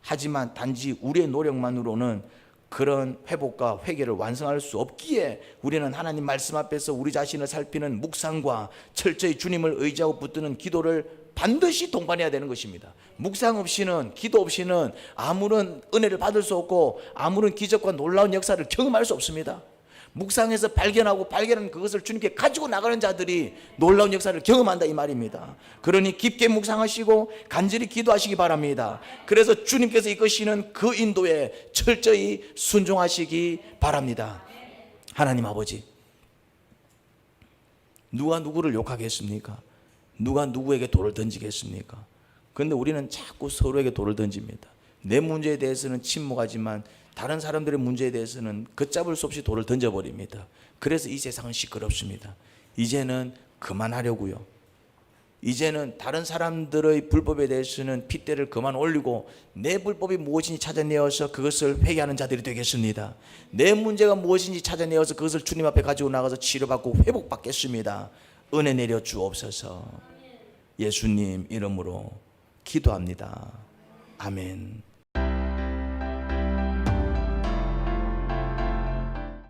하지만 단지 우리의 노력만으로는 그런 회복과 회개를 완성할 수 없기에 우리는 하나님 말씀 앞에서 우리 자신을 살피는 묵상과 철저히 주님을 의지하고 붙드는 기도를 반드시 동반해야 되는 것입니다. 묵상 없이는, 기도 없이는 아무런 은혜를 받을 수 없고 아무런 기적과 놀라운 역사를 경험할 수 없습니다. 묵상해서 발견한 그것을 주님께 가지고 나가는 자들이 놀라운 역사를 경험한다 이 말입니다. 그러니 깊게 묵상하시고 간절히 기도하시기 바랍니다. 그래서 주님께서 이끄시는 그 인도에 철저히 순종하시기 바랍니다. 하나님 아버지, 누가 누구를 욕하겠습니까? 누가 누구에게 돌을 던지겠습니까? 그런데 우리는 자꾸 서로에게 돌을 던집니다. 내 문제에 대해서는 침묵하지만 다른 사람들의 문제에 대해서는 걷잡을 수 없이 돌을 던져버립니다. 그래서 이 세상은 시끄럽습니다. 이제는 그만하려고요. 이제는 다른 사람들의 불법에 대해서는 핏대를 그만 올리고 내 불법이 무엇인지 찾아내어서 그것을 회개하는 자들이 되겠습니다. 내 문제가 무엇인지 찾아내어서 그것을 주님 앞에 가지고 나가서 치료받고 회복받겠습니다. 은혜 내려 주옵소서. 예수님 이름으로 기도합니다. 아멘.